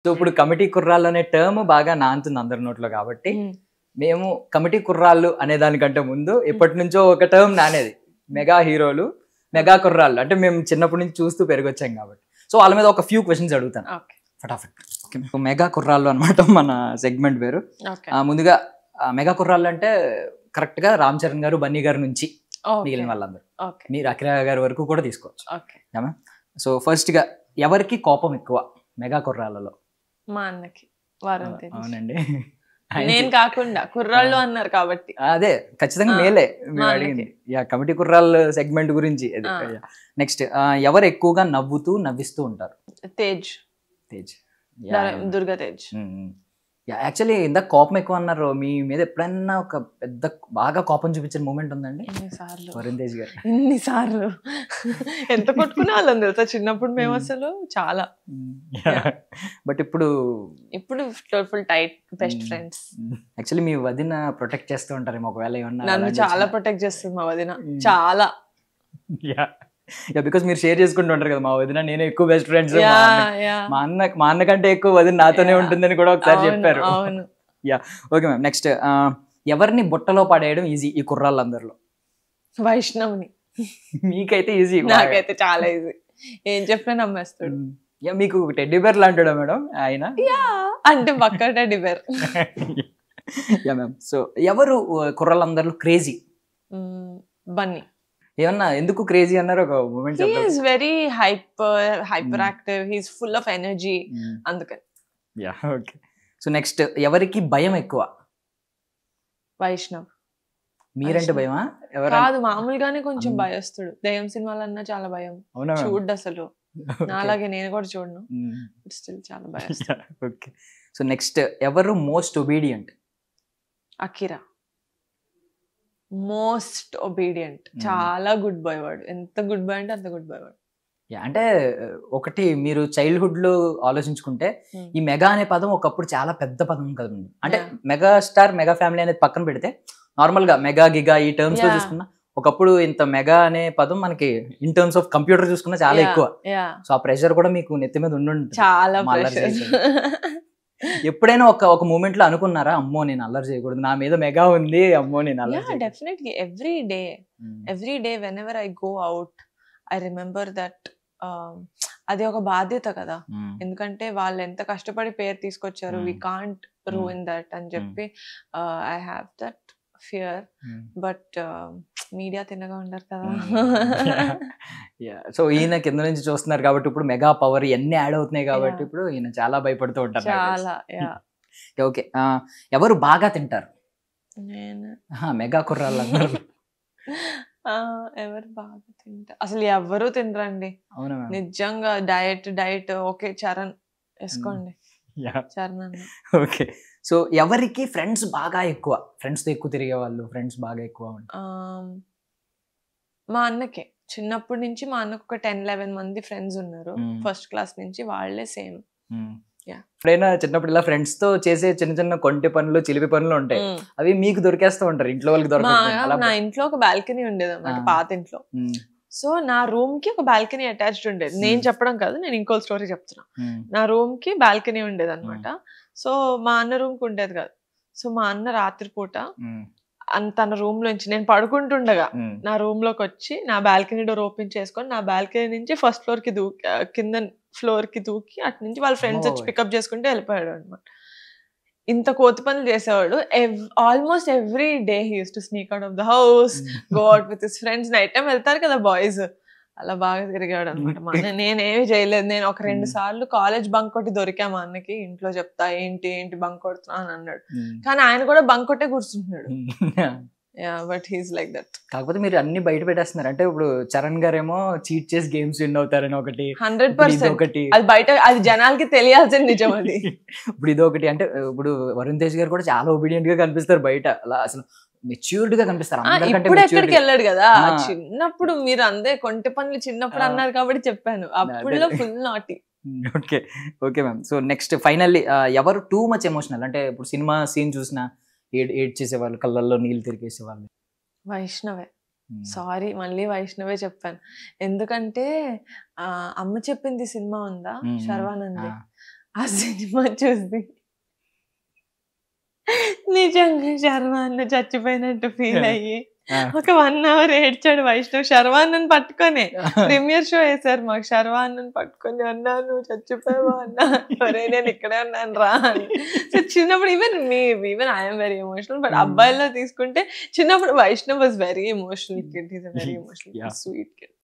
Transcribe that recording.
So ఇప్పుడు committee కుర్రాళ్ళు అనే టర్మ్ బాగా నాంతుంది అందరి నోట్లో కాబట్టి మేము కమిటీ కుర్రాళ్ళు అనే దానికంటే ముందు ఎప్పటి నుంచో ఒక టర్మ్ నానేది మెగా హీరోలు మెగా కుర్రాళ్ళు. అంటే మేము చిన్నప్పటి నుంచి చూస్తూ పెరిగొచ్చాం కాబట్టి సో వాళ్ళ మీద ఒక ఫ్యూ క్వశ్చన్స్ అడుగుతాను ఫటాఫట్. మెగా కుర్రాళ్ళు అనమాట మన సెగ్మెంట్ పేరు. ముందుగా మెగా కుర్రాళ్ళు అంటే కరెక్ట్ గా రామ్ చరణ్ గారు, బన్నీ గారు నుంచి మిగిలిన వాళ్ళందరూ, మీరు అఖిల గారి వరకు కూడా తీసుకోవచ్చు. సో ఫస్ట్ గా ఎవరికి కోపం ఎక్కువ మెగా కుర్రాళ్ళలో? మా అన్నకి. వరుణ్ తేజ్. అవునండి, నేను కాకుండా కుర్రాళ్ళు అన్నారు కాబట్టి అదే ఖచ్చితంగా మేలే మేము అడిగింది. కమిటీ కుర్రాళ్ళ సెగ్మెంట్ గురించి. నెక్స్ట్ ఎవరు ఎక్కువగా నవ్వుతూ నవ్విస్తూ ఉంటారు? తేజ్. తేజ్, దుర్గా తేజ్. యాక్చువల్లీ ఇందాక కోపం ఎక్కువ అన్నారు, మీ మీద ఎప్పుడైనా ఒక పెద్ద బాగా కోపం చూపించిన మూమెంట్ ఉందండి? వరుణ్ తేజ్ గారు ఎన్నిసార్లు ఎంత కొట్టుకునే వాళ్ళం తెలుసా చిన్నప్పుడు మేము, అసలు చాలా. బట్ ఇప్పుడు full tight best friends. Actually మీ వదిన ప్రొటెక్ట్ చేస్తూ ఉంటారు ఒకవేళ ఏమన్నా? నన్ను చాలా ప్రొటెక్ట్ చేస్తుంది మా వదిన, చాలా. బికాస్ మీరు షేర్ చేసుకుంటూ ఉంటారు కదా, మా వదిన నేను ఎక్కువ బెస్ట్ ఫ్రెండ్స్, మా అన్న కంటే ఎక్కువ వదిన నాతోనే ఉంటుందని కూడా ఒకసారి చెప్పారు. Okay ma'am. నెక్స్ట్ ఎవరిని బుట్టలో పడేయడం ఈజీ ఈ కుర్రాళ్ళందరిలో? వైష్ణవ్ని. మీకైతే ఈజీ, నాకైతే చాలా ఈజీ. ఏం చెప్పినా నమ్మేస్తాడు. మీకు టెడ్డీ బేర్ లాంటాడా మేడం ఆయన? అంటే పక్క టెడ్డీ బేర్. మ్యామ్. సో ఎవరు కుర్రాళ్ళందరిలో క్రేజీ? బన్నీ. ఏమన్నా ఎందుకు క్రేజీ అన్నారు ఒక మూమెంట్ చెప్పండి. He is very hyper active, he is full of energy, అందుకని. ఓకే. సో నెక్స్ట్ ఎవరికి భయం ఎక్కువ? వైష్ణవ్. మీరంటే భయమా? కాదు, మామూలుగానే కొంచెం భయస్తుడు. దయ్యం సినిమాలన్నా చాలా భయం, చూడు అసలు. నాలాగే నేను కూడా చూడను, స్టిల్ చాలా భయస్తుడు. ఓకే. సో నెక్స్ట్ ఎవరు most obedient? Akira. Most obedient, చాలా గుడ్ బాయ్ వాడు. ఎంత గుడ్ బాయ్ అంటే అంత గుడ్ బాయ్ వాడు. అంటే ఒకటి మీరు చైల్డ్హుడ్ లో ఆలోచించుకుంటే ఈ మెగా అనే పదం ఒకప్పుడు చాలా పెద్ద పదం కదండి. అంటే మెగా స్టార్, మెగా ఫ్యామిలీ అనేది పక్కన పెడితే నార్మల్ గా మెగా గిగా ఈ టర్మ్స్ లో చూసుకున్నా ఒకప్పుడు ఇంత మెగా అనే పదం మనకి ఇన్ టర్మ్స్ ఆఫ్ కంప్యూటర్ చూసుకున్నా చాలా ఎక్కువ. సో ఆ ప్రెషర్ కూడా మీకు నెత్తి మీద ఉండి చాలా. ఎప్పుడైనా ఒక మూమెంట్ లో అనుకున్నారా, అమ్మో నేను అల్లరి చేయకూడదు, నా మీద మెగా ఉంది, అమ్మో నేను అల్లరి? Definitely every day when ever I go out I remember that. అది ఒక బాధ్యత కదా, ఎందుకంటే వాళ్ళు ఎంత కష్టపడి పేరు తీసుకొచ్చారు, వి కాంట్ రూయిన్ దట్ అని చెప్పి I have that fear. But media తిన్నగా ఉండరు కదా. సో ఈయన కింద నుంచి చూస్తున్నారు కాబట్టి ఇప్పుడు మెగా పవర్ ఎన్ని యాడ్ అవుతున్నాయి కాబట్టి ఇప్పుడు ఈయన చాలా భయపడుతూ ఉంటారు. చాలా. ఓకే. ఎవరు బాగా తింటారు? నేను. మెగా కుర్రాళ్ళు ఎవరు బాగా తింటారు? అసలు ఎవరు తినరండి నిజంగా. డైట్ ఓకే, చరణ్ వేసుకోండి, చరణ్ అన్న. ఓకే. సో ఎవరికి ఫ్రెండ్స్ బాగా ఎక్కువ? ఫ్రెండ్స్ తో ఎక్కువ తిరిగే వాళ్ళు, ఫ్రెండ్స్ బాగా ఎక్కువ? మా అన్నకే చిన్నప్పటి నుంచి మా అన్నకు ఒక 10-11 మంది ఫ్రెండ్స్ ఉన్నారు, ఫస్ట్ క్లాస్ నుంచి. వాళ్ళే సేమ్. ఎప్పుడైనా చిన్నప్పుడు ఇలా ఫ్రెండ్స్ తో చేసే చిన్న చిన్న కొంటి పనులు, చిలిపి పనులు ఉంటాయి, అవి మీకు దొరికేస్తూ ఉంటారు, ఇంట్లో వాళ్ళకి దొరకదు? నా ఇంట్లో ఒక బాల్కనీ ఉండేది అన్నమాట, పాత ఇంట్లో. సో నా రూమ్ కి ఒక బాల్కనీ అటాచ్డ్ ఉండేది. నేను చెప్పడం కాదు, నేను ఇంకో స్టోరీ చెప్తున్నా. నా రూమ్ కి బాల్కనీ ఉండేది అనమాట. సో మా అన్న రూమ్ కి ఉండేది కాదు. సో మా అన్న రాత్రిపూట తన రూమ్ లోంచి, నేను పడుకుంటుండగా నా రూమ్ లోకి వచ్చి నా బాల్కనీ డోర్ ఓపెన్ చేసుకొని నా బాల్కనీ నుంచి ఫస్ట్ ఫ్లోర్ కి కింద ఫ్లోర్ కి దూకి అటు నుంచి వాళ్ళ ఫ్రెండ్స్ వచ్చి పికప్ చేసుకుంటే వెళ్ళిపోయాడు అనమాట. ఇంత కోతి పనులు చేసేవాడు. Almost every day he use to sneak out of the house, go out with his friends. Night time వెళ్తారు కదా బాయ్స్, అలా బాగా తిరిగాడు అనమాట. నేనేమి చేయలేదు. నేను ఒక 2 సార్లు కాలేజ్ బంక్ కొట్టి దొరికా మా అన్నకి. ఇంట్లో చెప్తా, ఏంటి బంక్ కొడుతున్నా అని అన్నాడు. కానీ ఆయన కూడా బంక్ కొట్టే కూర్చుంటున్నాడు. But he's like that. కాకపోతే మీరు అన్ని బయట పెట్టేస్తున్నారు. అంటే ఇప్పుడు చరణ్ గారేమో చీట్ చేసి గేమ్స్ విన్ అవుతారని ఒకటి, 100% అది బయట, అది జనాలకి తెలియాల్సిన నిజం అది. ఇప్పుడు ఇదొకటి. అంటే ఇప్పుడు వరుణ్ తేజ్ గారు కూడా చాలా ఒబీడియంట్ గా కనిపిస్తారు బయట, అలా అసలు మెచ్యూర్డ్ గా కనిపిస్తారు. ఇప్పుడు ఎక్కడికి వెళ్ళాడు కదా, చిన్నప్పుడు మీరు అందే కొంటి పనులు చిన్నప్పుడు అన్నారు కాబట్టి చెప్పాను. అప్పుడులో ఫుల్ నాటి. Okay ma'am. So next finally ఎవరు టూ మచ్ ఎమోషనల్? అంటే ఇప్పుడు సినిమా సీన్ చూసినా ఏడ్ చేసేవాళ్ళు, కళ్ళల్లో నీళ్ళు తిరిగేసేవాళ్ళు? వైష్ణవే. సారీ, మళ్ళీ వైష్ణవే చెప్పాను. ఎందుకంటే అమ్మ చెప్పింది సినిమా ఉందా, శర్వానంద్, ఆ సినిమా చూసి నిజంగా శర్వాన్న చచ్చిపోయినట్టు ఫీల్ అయ్యి ఒక 1 hour ఏడ్చాడు వైష్ణవ్ శర్వాన్నని పట్టుకొని. ప్రీమియర్ షో వేసారు మాకు, శర్వాన్నని పట్టుకొని అన్నా నువ్వు చచ్చిపోయావా అన్నా, ఒరే నేను ఇక్కడే ఉన్నాను రా అని. సో చిన్నప్పుడు even I'm very emotional, but అబ్బాయిల్లో తీసుకుంటే చిన్నప్పుడు Vaishnav was very emotional kid, is a very emotional sweet kid.